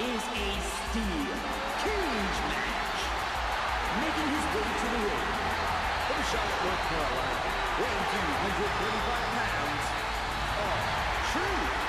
is a steel cage match. Making his way to the ring from Charlotte, North Carolina, weighing 235 pounds, R-Truth.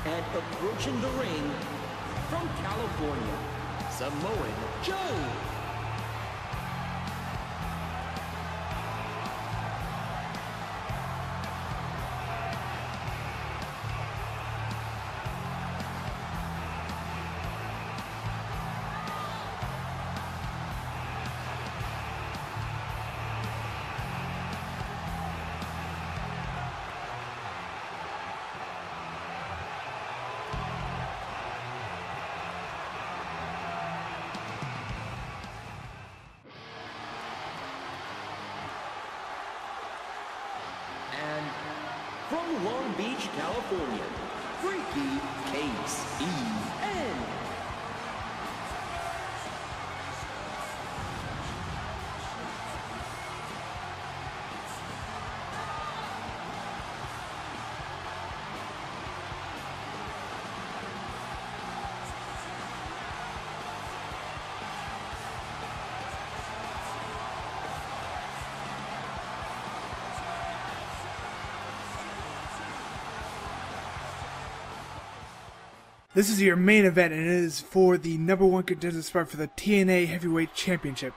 And approaching the ring from California, Samoa Joe. From Long Beach, California, Freaky K-C-N. This is your main event, and it is for the #1 contender spot for the TNA Heavyweight Championship.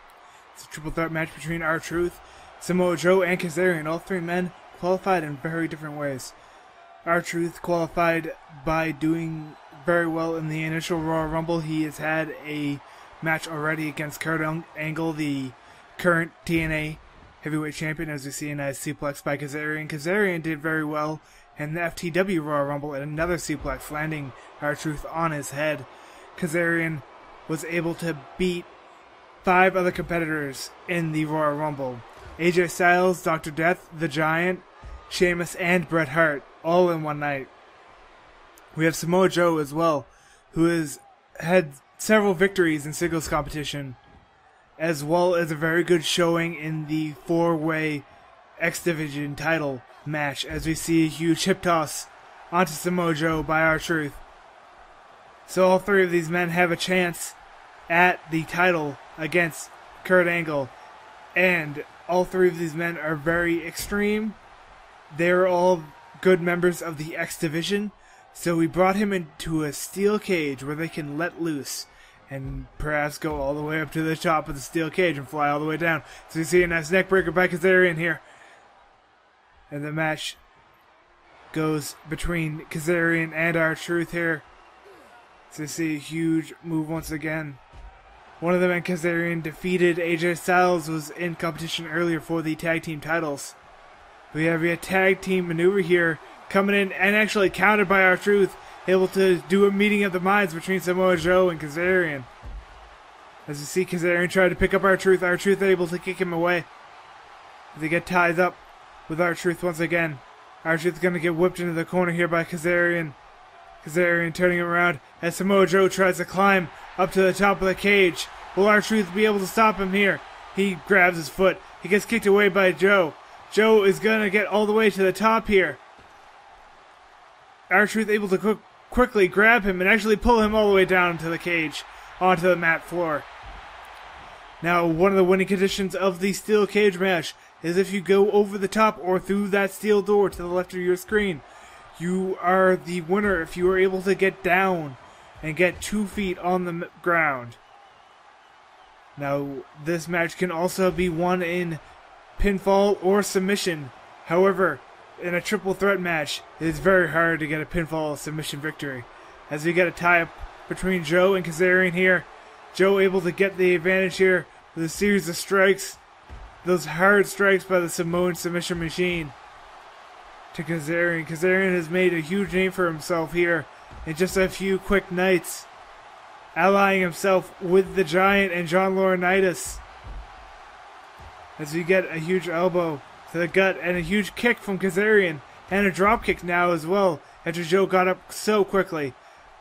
It's a triple threat match between R-Truth, Samoa Joe, and Kazarian. All three men qualified in very different ways. R-Truth qualified by doing very well in the initial Royal Rumble. He has had a match already against Kurt Angle, the current TNA Heavyweight Champion, as we see a nice suplex by Kazarian. Kazarian did very well in the FTW Royal Rumble and another suplex, landing R-Truth on his head. Kazarian was able to beat 5 other competitors in the Royal Rumble. AJ Styles, Dr. Death, The Giant, Sheamus, and Bret Hart, all in one night. We have Samoa Joe as well, who has had several victories in singles competition, as well as a very good showing in the 4-way X Division title match, as we see a huge hip toss onto Samoa Joe by R-Truth. So all three of these men have a chance at the title against Kurt Angle, and all three of these men are very extreme. They're all good members of the X Division, so we brought him into a steel cage where they can let loose and perhaps go all the way up to the top of the steel cage and fly all the way down. So you see a nice neckbreaker by Kazarian here. And the match goes between Kazarian and R-Truth here. So you see a huge move once again. One of them, and Kazarian, defeated AJ Styles, was in competition earlier for the tag team titles. We have a tag team maneuver here coming in and actually countered by R-Truth, able to do a meeting of the minds between Samoa Joe and Kazarian. As you see Kazarian try to pick up R-Truth, R-Truth able to kick him away. They get tied up with R-Truth once again. R-Truth going to get whipped into the corner here by Kazarian. Kazarian turning him around as Samoa Joe tries to climb up to the top of the cage. Will R-Truth be able to stop him here? He grabs his foot. He gets kicked away by Joe. Joe is going to get all the way to the top here. R-Truth able to quickly grab him and actually pull him all the way down into the cage, onto the mat floor. Now, one of the winning conditions of the steel cage match is if you go over the top or through that steel door to the left of your screen, you are the winner if you are able to get down and get 2 feet on the ground. Now, this match can also be won in pinfall or submission. However, in a triple threat match, it is very hard to get a pinfall or submission victory, as we get a tie-up between Joe and Kazarian here. Joe able to get the advantage here with a series of strikes, those hard strikes by the Samoan submission machine to Kazarian. Kazarian has made a huge name for himself here in just a few quick nights, allying himself with the Giant and John Laurinaitis, as we get a huge elbow to the gut and a huge kick from Kazarian, and a drop kick now as well after Joe got up so quickly.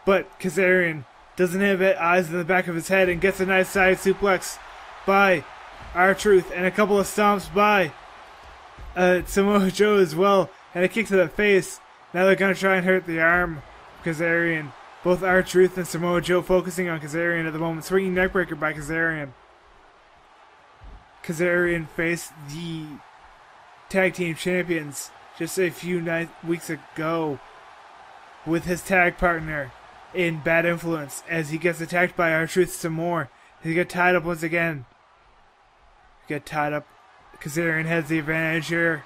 But Kazarian doesn't have eyes in the back of his head and gets a nice side suplex by R-Truth and a couple of stomps by Samoa Joe as well, and a kick to the face. Now they're going to try and hurt the arm of Kazarian. Both R-Truth and Samoa Joe focusing on Kazarian at the moment. Swinging neckbreaker by Kazarian. Kazarian faced the tag team champions just a few weeks ago with his tag partner in Bad Influence, as he gets attacked by R-Truth some more. He gets tied up once again. Kazarian has the advantage here,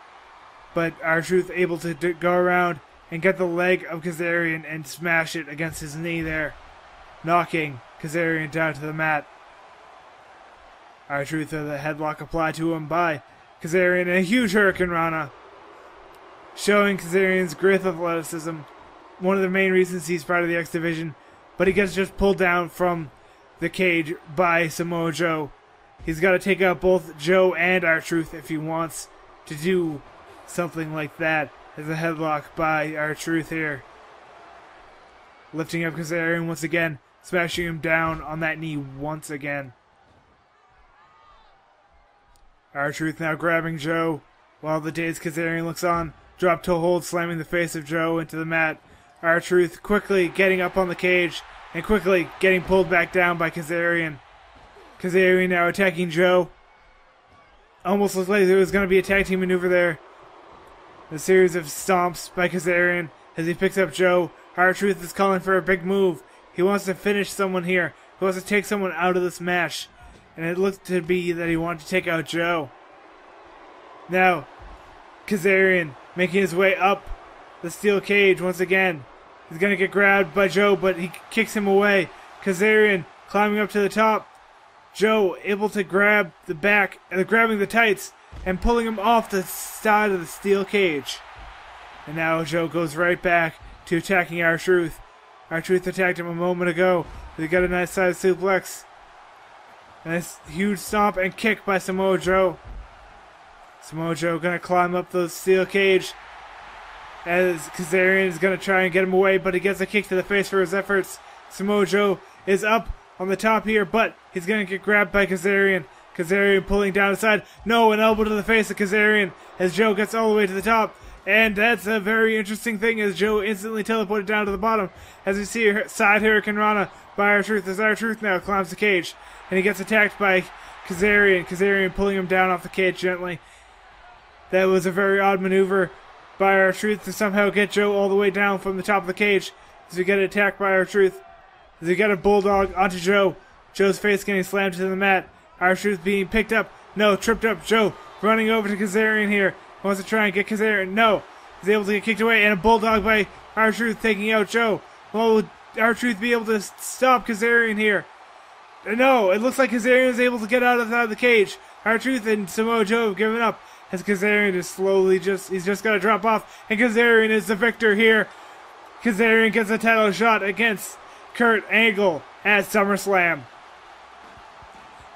but R-Truth able to go around and get the leg of Kazarian and smash it against his knee there, knocking Kazarian down to the mat. R-Truth with a headlock applied to him by Kazarian and a huge Hurricane Rana, showing Kazarian's great athleticism. One of the main reasons he's part of the X Division, but he gets just pulled down from the cage by Samoa Joe. He's got to take out both Joe and R-Truth if he wants to do something like that. There's a headlock by R-Truth here, lifting up Kazarian once again, smashing him down on that knee once again. R-Truth now grabbing Joe while the dazed Kazarian looks on. Drop toe hold, slamming the face of Joe into the mat. R-Truth quickly getting up on the cage and quickly getting pulled back down by Kazarian. Kazarian now attacking Joe. Almost looks like there was going to be a tag team maneuver there. A series of stomps by Kazarian as he picks up Joe. R-Truth is calling for a big move. He wants to finish someone here. He wants to take someone out of this match. And it looked to be that he wanted to take out Joe. Now, Kazarian making his way up the steel cage once again. He's going to get grabbed by Joe, but he kicks him away. Kazarian climbing up to the top. Joe able to grab the back, grabbing the tights, and pulling him off the side of the steel cage. And now Joe goes right back to attacking R-Truth. R-Truth attacked him a moment ago. They got a nice side suplex. And this huge stomp and kick by Samoa Joe. Samoa Joe going to climb up the steel cage as Kazarian is going to try and get him away, but he gets a kick to the face for his efforts. Samoa Joe is up on the top here, but he's going to get grabbed by Kazarian. Kazarian pulling down the side. No, an elbow to the face of Kazarian as Joe gets all the way to the top. And that's a very interesting thing as Joe instantly teleported down to the bottom. As we see a side Hurricane Rana by R-Truth as R-Truth now climbs the cage. And he gets attacked by Kazarian. Kazarian pulling him down off the cage gently. That was a very odd maneuver by R-Truth to somehow get Joe all the way down from the top of the cage. As we get attacked by R-Truth. As we get a bulldog onto Joe. Joe's face getting slammed to the mat. R-Truth being picked up. No, tripped up. Joe running over to Kazarian here. Wants to try and get Kazarian. No. He's able to get kicked away. And a bulldog by R-Truth taking out Joe. Well, will R-Truth be able to stop Kazarian here? No, it looks like Kazarian is able to get out of the cage. R-Truth and Samoa Joe have given up. As Kazarian is slowly he's just got to drop off. And Kazarian is the victor here. Kazarian gets a title shot against Kurt Angle at SummerSlam.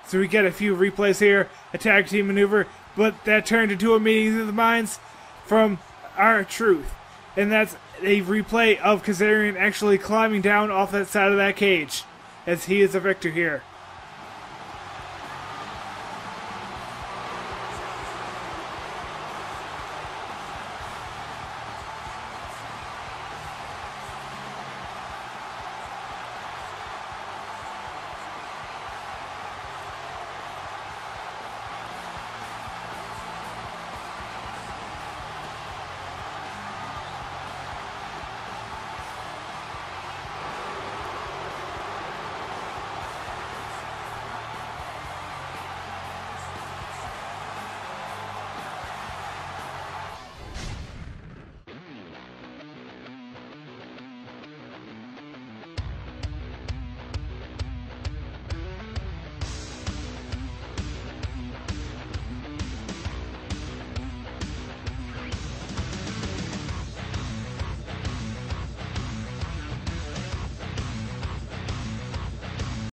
So we get a few replays here. A tag team maneuver. But that turned into a meeting of the minds from R-Truth. And that's a replay of Kazarian actually climbing down off that side of that cage. As he is the victor here.